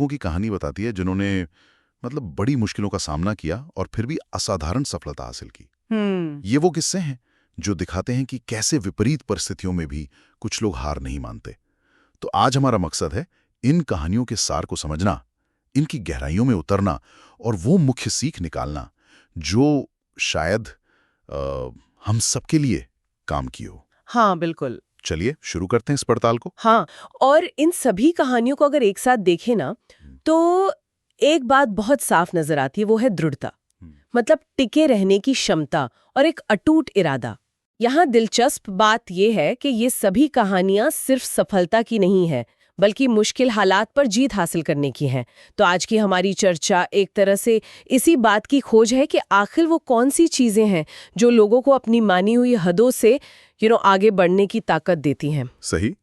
लोगों की कहानी बताती है जिन्होंने मतलब बड़ी मुश्किलों का सामना किया और फिर भी असाधारण सफलता हासिल की। ये वो किस्से हैं जो दिखाते हैं कि कैसे विपरीत परिस्थितियों में भी कुछ लोग हार नहीं मानते। तो आज हमारा मकसद है इन कहानियों के सार को समझना, इनकी गहराइयों में उतरना और वो मुख्य सीख निकालना जो शायद हम सबके लिए काम की हो। हाँ, बिल्कुल। चलिए शुरू करते हैं इस पड़ताल को। हाँ, और इन सभी कहानियों को अगर एक साथ देखें ना, तो एक बात बहुत साफ नजर आती है, वो है दृढ़ता। मतलब टिके रहने की क्षमता और एक अटूट इरादा। यहाँ दिलचस्प बात यह है कि ये सभी कहानियां सिर्फ सफलता की नहीं है, बल्कि मुश्किल हालात पर जीत हासिल करने की हैं। तो आज की हमारी चर्चा एक तरह से इसी बात की खोज है कि आखिर वो कौन सी चीजें हैं जो लोगों को अपनी मानी हुई हदों से आगे बढ़ने की ताकत देती हैं। सही।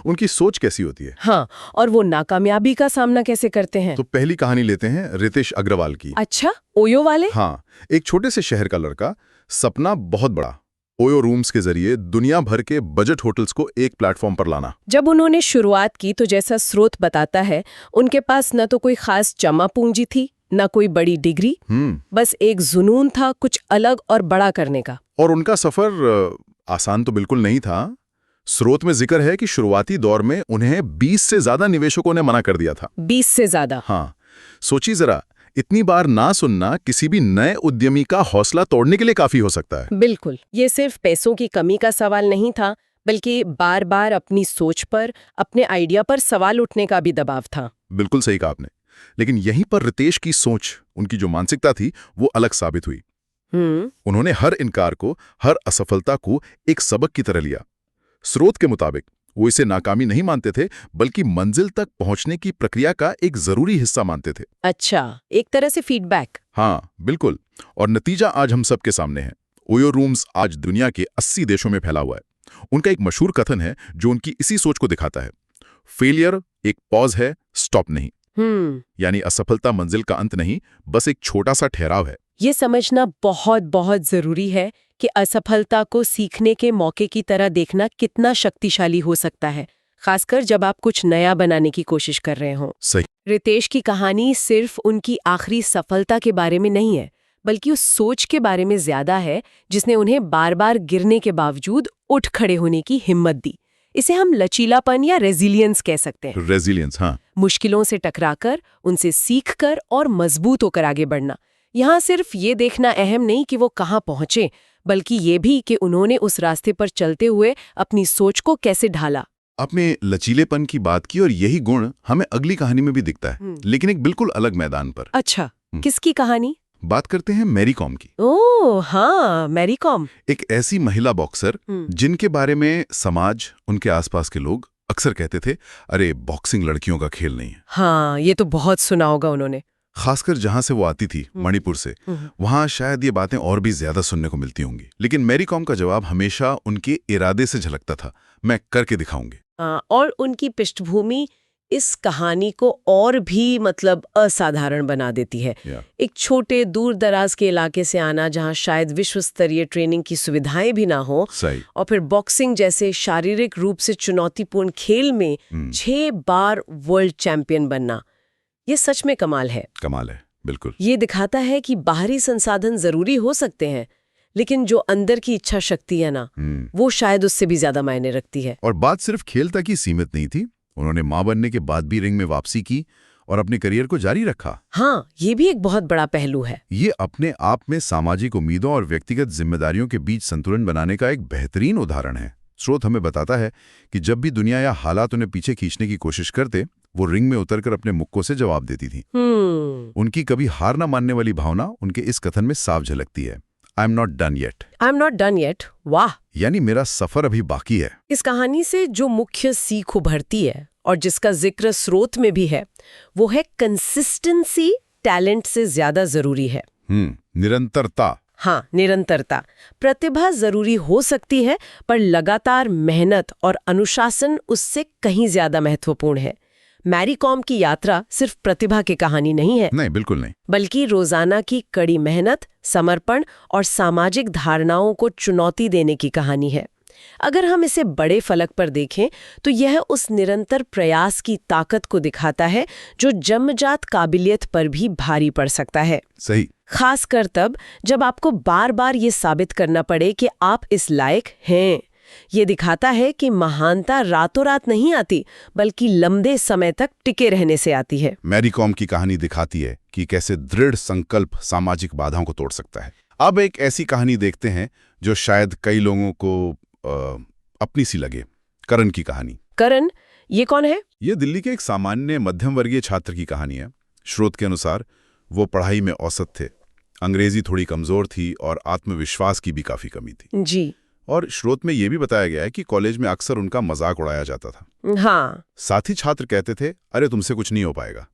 उनकी सोच कैसी होती है? हाँ, और वो नाकामयाबी का सामना कैसे करते हैं। तो पहली कहानी लेते हैं रितेश अग्रवाल की। अच्छा, ओयो वाले? हाँ, एक छोटे से शहर का लड़का, सपना बहुत बड़ा, ओयो रूम्स के जरिए दुनिया भर के बजट होटल्स को एक प्लेटफॉर्म पर लाना। जब उन्होंने शुरुआत की तो जैसा स्रोत बताता है, उनके पास न तो कोई खास जमा पूंजी थी, न कोई बड़ी डिग्री, बस एक जुनून था कुछ अलग और बड़ा करने का। और उनका सफर आसान तो बिल्कुल नहीं था। स्रोत में जिक्र है कि शुरुआती दौर में उन्हें 20 से ज्यादा निवेशकों ने मना कर दिया था। 20 से ज्यादा? हाँ, सोचिए जरा, इतनी बार ना सुनना किसी भी नए उद्यमी का हौसला तोड़ने के लिए काफी हो सकता है। बिल्कुल, ये सिर्फ पैसों की कमी का सवाल नहीं था, बल्कि बार बार अपनी सोच पर, अपने आइडिया पर सवाल उठने का भी दबाव था। बिल्कुल सही कहा आपने। लेकिन यहीं पर रितेश की सोच, उनकी जो मानसिकता थी, वो अलग साबित हुई। उन्होंने हर इनकार को, हर असफलता को एक सबक की तरह लिया। स्रोत के मुताबिक वो इसे नाकामी नहीं मानते थे, बल्कि मंजिल तक पहुंचने की प्रक्रिया का एक जरूरी हिस्सा मानते थे। अच्छा, एक तरह से फीडबैक। हाँ, बिल्कुल। और नतीजा आज हम सबके सामने है। ओयो रूम्स आज दुनिया के 80 देशों में फैला हुआ है। उनका एक मशहूर कथन है जो उनकी इसी सोच को दिखाता है। फेलियर एक पॉज है, स्टॉप नहीं। यानी असफलता मंजिल का अंत नहीं, बस एक छोटा सा ठहराव है। ये समझना बहुत बहुत जरूरी है कि असफलता को सीखने के मौके की तरह देखना कितना शक्तिशाली हो सकता है, खासकर जब आप कुछ नया बनाने की कोशिश कर रहे हो। सही। रितेश की कहानी सिर्फ उनकी आखिरी सफलता के बारे में नहीं है, बल्कि उस सोच के बारे में ज्यादा है जिसने उन्हें बार बार गिरने के बावजूद उठ खड़े होने की हिम्मत दी। इसे हम लचीलापन या रेजिलियंस कह सकते हैं। रेजिलियंस, हाँ। मुश्किलों से टकराकर, उनसे सीखकर और मजबूत होकर आगे बढ़ना। यहाँ सिर्फ ये देखना अहम नहीं कि वो कहाँ पहुंचे, बल्कि ये भी कि उन्होंने उस रास्ते पर चलते हुए अपनी सोच को कैसे ढाला। आपने लचीलेपन की बात की और यही गुण हमें अगली कहानी में भी दिखता है, लेकिन एक बिल्कुल अलग मैदान पर। अच्छा, किसकी कहानी? बात करते हैं मैरी कॉम की। ओह हाँ, मैरी कॉम। एक ऐसी महिला बॉक्सर जिनके बारे में समाज, उनके आसपास के लोग अक्सर कहते थे, अरे बॉक्सिंग लड़कियों का खेल नहीं है। हाँ, ये तो बहुत सुना होगा उन्होंने। खासकर जहां से वो आती थी, मणिपुर से, वहां शायद ये बातें और भी ज्यादा सुनने को मिलती होंगी। लेकिन मैरी कॉम का जवाब हमेशा उनके इरादे से झलकता था, मैं करके दिखाऊंगी। और उनकी पृष्ठभूमि इस कहानी को और भी असाधारण बना देती है। एक छोटे दूर दराज के इलाके से आना जहां शायद विश्व स्तरीय ट्रेनिंग की सुविधाएं भी ना हो, और फिर बॉक्सिंग जैसे शारीरिक रूप से चुनौतीपूर्ण खेल में 6 बार वर्ल्ड चैंपियन बनना, ये सच में कमाल है। कमाल है, बिल्कुल। ये दिखाता है कि बाहरी संसाधन जरूरी हो सकते हैं, लेकिन जो अंदर की इच्छा शक्ति है ना, वो शायद उससे भी ज्यादा मायने रखती है। और बात सिर्फ खेल तक ही सीमित नहीं थी। उन्होंने मां बनने के बाद भी रिंग में वापसी की और अपने करियर को जारी रखा। हाँ, ये भी एक बहुत बड़ा पहलू है। ये अपने आप में सामाजिक उम्मीदों और व्यक्तिगत जिम्मेदारियों के बीच संतुलन बनाने का एक बेहतरीन उदाहरण है। स्रोत हमें बताता है कि जब भी दुनिया या हालात उन्हें पीछे खींचने की कोशिश करते, वो रिंग में उतरकर अपने मुक्कों से जवाब देती थी। उनकी कभी हार न मानने वाली भावना उनके इस कथन में साफ झलकती है, I am not done yet. I am not done yet, वाह! यानी मेरा सफर अभी बाकी है। इस कहानी से जो मुख्य सीख उभरती है और जिसका जिक्र स्रोत में भी है, वो है कंसिस्टेंसी टैलेंट से ज्यादा जरूरी है। निरंतरता। हाँ, निरंतरता। प्रतिभा जरूरी हो सकती है, पर लगातार मेहनत और अनुशासन उससे कहीं ज्यादा महत्वपूर्ण है। मैरी कॉम की यात्रा सिर्फ प्रतिभा की कहानी नहीं है। नहीं, बिल्कुल नहीं। बल्कि रोजाना की कड़ी मेहनत, समर्पण और सामाजिक धारणाओं को चुनौती देने की कहानी है। अगर हम इसे बड़े फलक पर देखें तो यह उस निरंतर प्रयास की ताकत को दिखाता है जो जन्मजात काबिलियत पर भी भारी पड़ सकता है। सही। खासकर तब जब आपको बार बार ये साबित करना पड़े कि आप इस लायक हैं। ये दिखाता है कि महानता रातों रात नहीं आती, बल्कि लंबे समय तक टिके रहने से आती है। मैरी कॉम की कहानी दिखाती है कि कैसे दृढ़ संकल्प सामाजिक बाधाओं को तोड़ सकता है। अब एक ऐसी कहानी देखते हैं जो शायद कई लोगों को अपनी सी लगे। करण की कहानी। करण, ये कौन है? ये दिल्ली के एक सामान्य मध्यम वर्गीय छात्र की कहानी है। स्रोत के अनुसार वो पढ़ाई में औसत थे, अंग्रेजी थोड़ी कमजोर थी और आत्मविश्वास की भी काफी कमी थी जी। और स्रोत में ये भी बताया गया है कि कॉलेज में अक्सर उनका मजाक उड़ाया जाता था। हाँ। साथ ही छात्र कहते थे, अरे तुमसे कुछ नहीं हो पाएगा।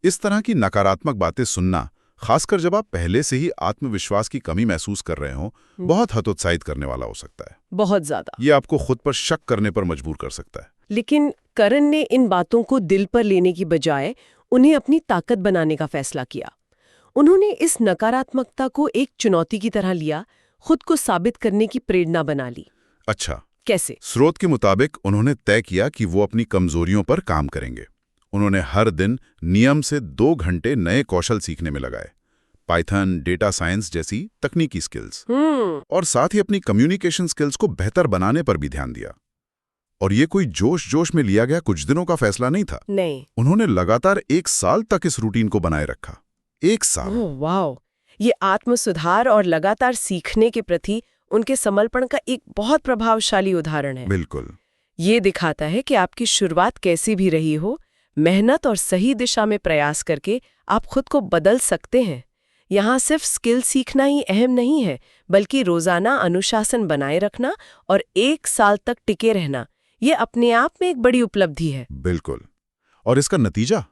इस तरह की नकारात्मक बातें सुनना, खासकर जब आप पहले से ही आत्मविश्वास की कमी महसूस कर रहे हो, बहुत हतोत्साहित करने वाला हो सकता है। बहुत ज्यादा। ये आपको खुद पर शक करने पर मजबूर कर सकता है। लेकिन करण ने इन बातों को दिल पर लेने की बजाय उन्हें अपनी ताकत बनाने का फैसला किया। उन्होंने इस नकारात्मकता को एक चुनौती की तरह लिया, खुद को साबित करने की प्रेरणा बना ली। अच्छा, कैसे? स्रोत के मुताबिक उन्होंने तय किया कि वो अपनी कमजोरियों पर काम करेंगे। उन्होंने हर दिन नियम से 2 घंटे नए कौशल सीखने में लगाए, पाइथन, डेटा साइंस जैसी तकनीकी स्किल्स, और साथ ही अपनी कम्युनिकेशन स्किल्स को बेहतर बनाने पर भी ध्यान दिया। और ये कोई जोश जोश में लिया गया कुछ दिनों का फैसला नहीं था। नहीं, उन्होंने लगातार 1 साल तक इस रूटीन को बनाए रखा। 1 साल। वाह! ये आत्मसुधार और लगातार सीखने के प्रति उनके समर्पण का एक बहुत प्रभावशाली उदाहरण है। बिल्कुल। ये दिखाता है कि आपकी शुरुआत कैसी भी रही हो, मेहनत और सही दिशा में प्रयास करके आप खुद को बदल सकते हैं। यहाँ सिर्फ स्किल सीखना ही अहम नहीं है, बल्कि रोजाना अनुशासन बनाए रखना और 1 साल तक टिके रहना, ये अपने आप में एक बड़ी उपलब्धि है। बिल्कुल। और इसका नतीजा,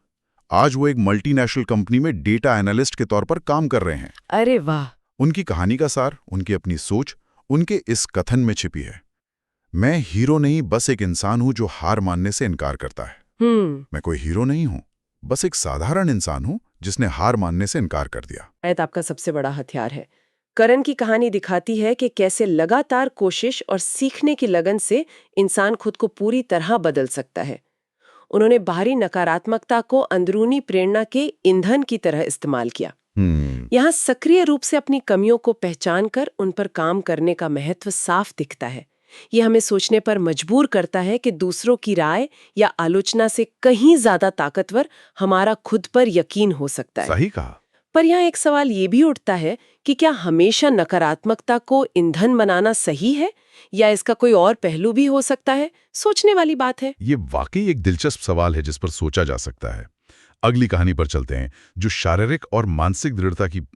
आज वो एक मल्टीनेशनल कंपनी में डेटा एनालिस्ट के तौर पर काम कर रहे हैं। अरे वाह! उनकी कहानी का सार, उनकी अपनी सोच, उनके इस कथन में छिपी है, मैं हीरो नहीं, बस एक इंसान हूं जो हार मानने से इनकार करता है। मैं कोई हीरो नहीं हूं, बस एक साधारण इंसान हूं जिसने हार मानने से इनकार कर दिया। शायद आपका सबसे बड़ा हथियार है। करण की कहानी दिखाती है कि कैसे लगातार कोशिश और सीखने की लगन से इंसान खुद को पूरी तरह बदल सकता है। उन्होंने बाहरी नकारात्मकता को अंदरूनी प्रेरणा के ईंधन की तरह इस्तेमाल किया। यहाँ सक्रिय रूप से अपनी कमियों को पहचान कर उन पर काम करने का महत्व साफ दिखता है। ये हमें सोचने पर मजबूर करता है कि दूसरों की राय या आलोचना से कहीं ज्यादा ताकतवर हमारा खुद पर यकीन हो सकता है। सही कहा। पर यहाँ एक सवाल ये भी उठता है कि क्या हमेशा नकारात्मकता को ईंधन बनाना सही है, या इसका कोई और पहलू भी हो सकता है? सोचने वाली बात है। ये वाकई एक दिलचस्प सवाल है जिस पर सोचा जा सकता है। अगली कहानी पर चलते हैं, जो शारीरिक और मानसिक दृढ़ता की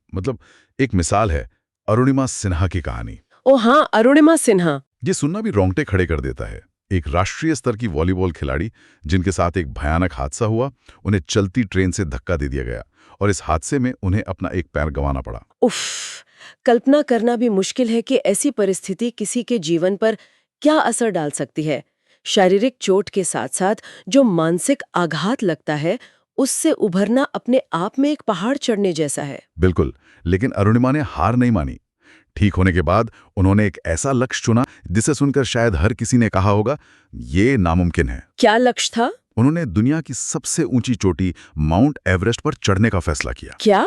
एक मिसाल है, अरुणिमा सिन्हा की कहानी। ओ हाँ, अरुणिमा सिन्हा। ये सुनना भी रोंगटे खड़े कर देता है। एक राष्ट्रीय स्तर की वॉलीबॉल खिलाड़ी जिनके साथ एक भयानक हादसा हुआ, उन्हें चलती ट्रेन से धक्का दे दिया गया और इस हादसे में उन्हें अपना एक पैर गंवाना पड़ा। उफ, कल्पना करना भी मुश्किल है कि ऐसी परिस्थिति किसी के जीवन पर क्या असर डाल सकती है। शारीरिक चोट के साथ साथ जो मानसिक आघात लगता है, उससे उभरना अपने आप में एक पहाड़ चढ़ने जैसा है। बिल्कुल, लेकिन अरुणिमा ने हार नहीं मानी। ठीक होने के बाद उन्होंने एक ऐसा लक्ष्य चुना जिसे सुनकर शायद हर किसी ने कहा होगा, ये नामुमकिन है। क्या लक्ष्य था? उन्होंने दुनिया की सबसे ऊंची चोटी माउंट एवरेस्ट पर चढ़ने का फैसला किया। क्या?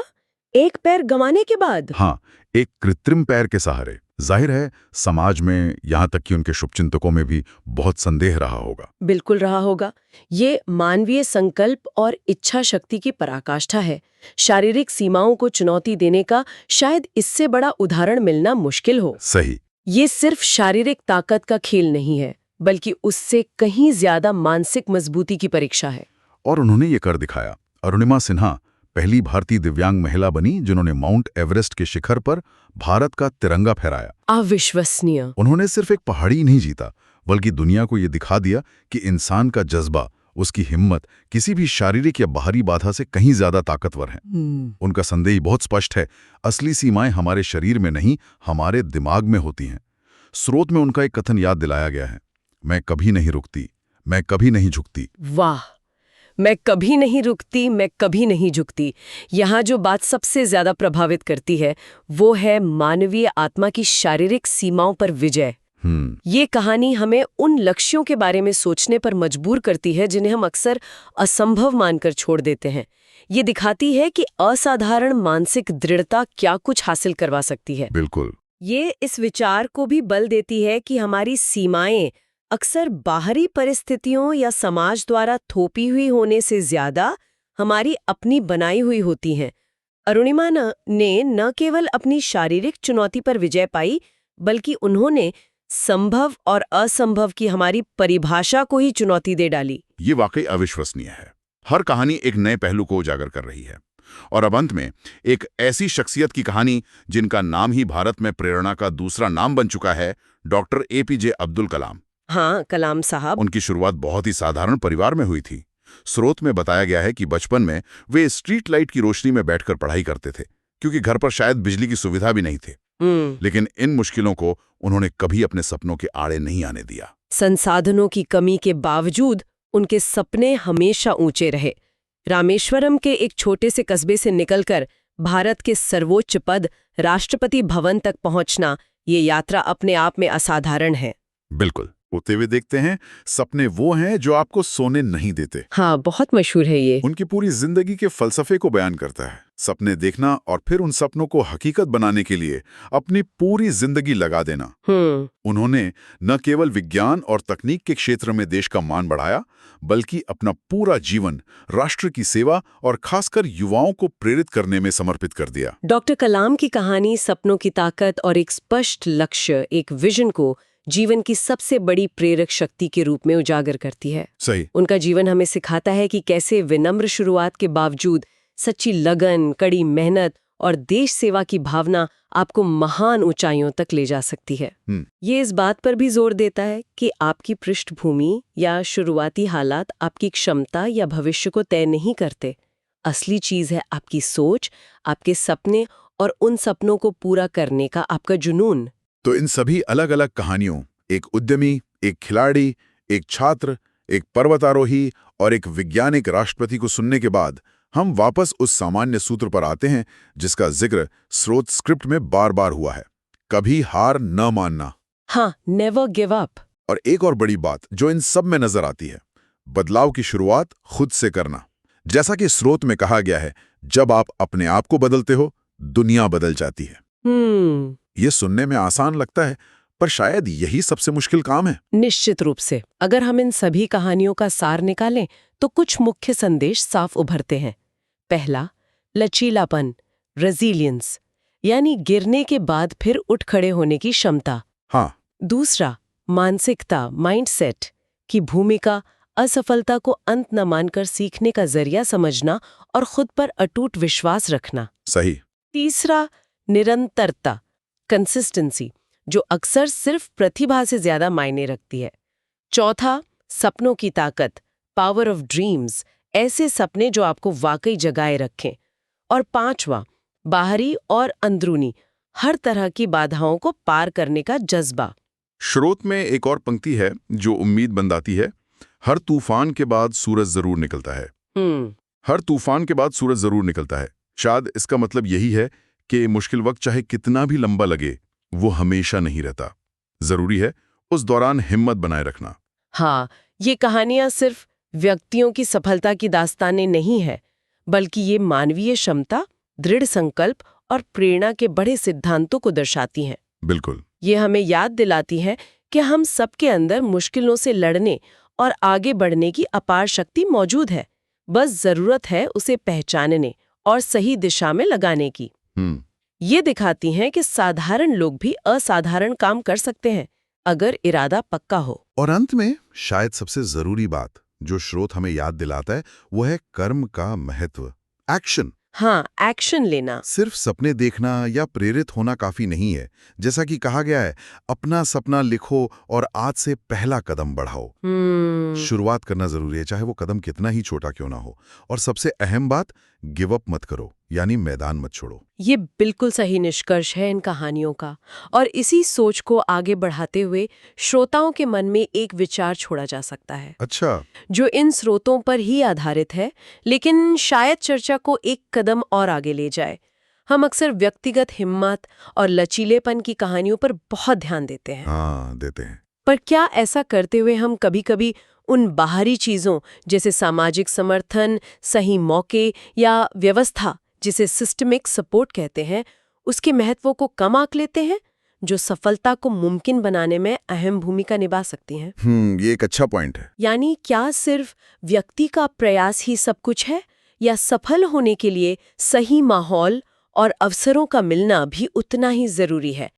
एक पैर गंवाने के बाद? हाँ, एक कृत्रिम पैर के सहारे। जाहिर है समाज में, यहाँ तक कि उनके शुभचिंतकों में भी बहुत संदेह रहा होगा। बिल्कुल रहा होगा। ये मानवीय संकल्प और इच्छा शक्ति की पराकाष्ठा है। शारीरिक सीमाओं को चुनौती देने का शायद इससे बड़ा उदाहरण मिलना मुश्किल हो। सही। ये सिर्फ शारीरिक ताकत का खेल नहीं है, बल्कि उससे कहीं ज्यादा मानसिक मजबूती की परीक्षा है। और उन्होंने ये कर दिखाया। अरुणिमा सिन्हा पहली भारतीय दिव्यांग महिला बनी जिन्होंने माउंट एवरेस्ट के शिखर पर भारत का तिरंगा फहराया। अविश्वसनीय। उन्होंने सिर्फ एक पहाड़ी नहीं जीता, बल्कि दुनिया को ये दिखा दिया कि इंसान का जज्बा, उसकी हिम्मत किसी भी शारीरिक या बाहरी बाधा से कहीं ज्यादा ताकतवर है। उनका संदेश बहुत स्पष्ट है, असली सीमाएं हमारे शरीर में नहीं, हमारे दिमाग में होती हैं। स्रोत में उनका एक कथन याद दिलाया गया है, मैं कभी नहीं रुकती, मैं कभी नहीं झुकती। वाह, मैं कभी नहीं रुकती, मैं कभी नहीं झुकती। यहाँ जो बात सबसे ज्यादा प्रभावित करती है वो है मानवीय आत्मा की शारीरिक सीमाओं पर विजय। ये कहानी हमें उन लक्ष्यों के बारे में सोचने पर मजबूर करती है जिन्हें हम अक्सर असंभव मानकर छोड़ देते हैं। ये दिखाती है कि असाधारण मानसिक दृढ़ता क्या कुछ हासिल करवा सकती है। बिल्कुल। ये इस विचार को भी बल देती है कि हमारी सीमाएं अक्सर बाहरी परिस्थितियों या समाज द्वारा थोपी हुई होने से ज्यादा हमारी अपनी बनाई हुई होती हैं। अरुणिमा ने न केवल अपनी शारीरिक चुनौती पर विजय पाई, बल्कि उन्होंने संभव और असंभव की हमारी परिभाषा को ही चुनौती दे डाली। ये वाकई अविश्वसनीय है। हर कहानी एक नए पहलू को उजागर कर रही है। और अब अंत में एक ऐसी शख्सियत की कहानी जिनका नाम ही भारत में प्रेरणा का दूसरा नाम बन चुका है, डॉक्टर APJ अब्दुल कलाम। हाँ, कलाम साहब। उनकी शुरुआत बहुत ही साधारण परिवार में हुई थी। स्रोत में बताया गया है कि बचपन में वे स्ट्रीट लाइट की रोशनी में बैठकर पढ़ाई करते थे, क्योंकि घर पर शायद बिजली की सुविधा भी नहीं थी। लेकिन इन मुश्किलों को उन्होंने कभी अपने सपनों के आड़े नहीं आने दिया। संसाधनों की कमी के बावजूद उनके सपने हमेशा ऊंचे रहे। रामेश्वरम के एक छोटे से कस्बे से निकलकर भारत के सर्वोच्च पद राष्ट्रपति भवन तक पहुंचना, ये यात्रा अपने आप में असाधारण है। बिल्कुल। होते हुए देखते हैं, सपने वो हैं जो आपको सोने नहीं देते। हाँ, बहुत मशहूर है ये। उनकी पूरी जिंदगी के फलसफे को बयान करता है। सपने देखना और फिर उन सपनों को हकीकत बनाने के लिए अपनी पूरी जिंदगी लगा देना। उन्होंने न केवल विज्ञान और तकनीक के क्षेत्र में देश का मान बढ़ाया, बल्कि अपना पूरा जीवन राष्ट्र की सेवा और खासकर युवाओं को प्रेरित करने में समर्पित कर दिया। डॉक्टर कलाम की कहानी सपनों की ताकत और एक स्पष्ट लक्ष्य, एक विजन को जीवन की सबसे बड़ी प्रेरक शक्ति के रूप में उजागर करती है। सही। उनका जीवन हमें सिखाता है कि कैसे विनम्र शुरुआत के बावजूद सच्ची लगन, कड़ी मेहनत और देश सेवा की भावना आपको महान ऊंचाइयों तक ले जा सकती है। ये इस बात पर भी जोर देता है कि आपकी पृष्ठभूमि या शुरुआती हालात आपकी क्षमता या भविष्य को तय नहीं करते। असली चीज है आपकी सोच, आपके सपने और उन सपनों को पूरा करने का आपका जुनून। तो इन सभी अलग अलग कहानियों, एक उद्यमी, एक खिलाड़ी, एक छात्र, एक पर्वतारोही और एक वैज्ञानिक राष्ट्रपति को सुनने के बाद हम वापस उस सामान्य सूत्र पर आते हैं जिसका जिक्र स्रोत स्क्रिप्ट में बार बार हुआ है, कभी हार न मानना। हाँ, नेवर गिव अप। और एक और बड़ी बात जो इन सब में नजर आती है, बदलाव की शुरुआत खुद से करना। जैसा कि स्रोत में कहा गया है, जब आप अपने आप को बदलते हो, दुनिया बदल जाती है। ये सुनने में आसान लगता है, पर शायद यही सबसे मुश्किल काम है। निश्चित रूप से। अगर हम इन सभी कहानियों का सार निकालें तो कुछ मुख्य संदेश साफ उभरते हैं। पहला, लचीलापन, रेजिलियंस, यानी गिरने के बाद फिर उठ खड़े होने की क्षमता। हाँ। दूसरा, मानसिकता, माइंडसेट की भूमिका, असफलता को अंत न मानकर सीखने का जरिया समझना और खुद पर अटूट विश्वास रखना। सही। तीसरा, निरंतरता, कंसिस्टेंसी, जो अक्सर सिर्फ प्रतिभा से ज्यादा मायने रखती है। चौथा, सपनों की ताकत, पावर ऑफ ड्रीम्स, ऐसे सपने जो आपको वाकई जगाए रखें। और पांचवा, बाहरी और अंदरूनी हर तरह की बाधाओं को पार करने का जज्बा। स्रोत में एक और पंक्ति है जो उम्मीद बंधाती है, हर तूफान के बाद सूरज जरूर निकलता है। हर तूफान के बाद सूरज जरूर निकलता है। शायद इसका मतलब यही है कि मुश्किल वक्त चाहे कितना भी लंबा लगे, वो हमेशा नहीं रहता। जरूरी है उस दौरान हिम्मत बनाए रखना। हाँ, ये कहानियां सिर्फ व्यक्तियों की सफलता की दास्तानें नहीं है, बल्कि ये मानवीय क्षमता, दृढ़ संकल्प और प्रेरणा के बड़े सिद्धांतों को दर्शाती हैं। बिल्कुल। ये हमें याद दिलाती है कि हम सबके अंदर मुश्किलों से लड़ने और आगे बढ़ने की अपार शक्ति मौजूद है। बस जरूरत है उसे पहचानने और सही दिशा में लगाने की। ये दिखाती हैं कि साधारण लोग भी असाधारण काम कर सकते हैं, अगर इरादा पक्का हो। और अंत में शायद सबसे जरूरी बात जो स्रोत हमें याद दिलाता है, वो है कर्म का महत्व, एक्शन। हाँ, एक्शन लेना। सिर्फ सपने देखना या प्रेरित होना काफी नहीं है। जैसा कि कहा गया है, अपना सपना लिखो और आज से पहला कदम बढ़ाओ। शुरुआत करना जरूरी है, चाहे वो कदम कितना ही छोटा क्यों ना हो। और सबसे अहम बात, गिव अप मत करो, यानी मैदान मत छोड़ो। ये बिल्कुल सही निष्कर्ष है इन कहानियों का। और इसी सोच को आगे बढ़ाते हुए श्रोताओं के मन में एक विचार छोड़ा जा सकता है। अच्छा। जो इन स्रोतों पर ही आधारित है, लेकिन शायद चर्चा को एक कदम और आगे ले जाए। हम अक्सर व्यक्तिगत हिम्मत और लचीलेपन की कहानियों पर बहुत ध्यान देते हैं। हाँ, देते हैं। पर क्या ऐसा करते हुए हम कभी-कभी उन बाहरी चीजों जैसे सामाजिक समर्थन, सही मौके या व्यवस्था, जिसे सिस्टमिक सपोर्ट कहते हैं, उसके महत्व को कम आंक लेते हैं, जो सफलता को मुमकिन बनाने में अहम भूमिका निभा सकती हैं? ये एक अच्छा पॉइंट है। यानी क्या सिर्फ व्यक्ति का प्रयास ही सब कुछ है, या सफल होने के लिए सही माहौल और अवसरों का मिलना भी उतना ही जरूरी है?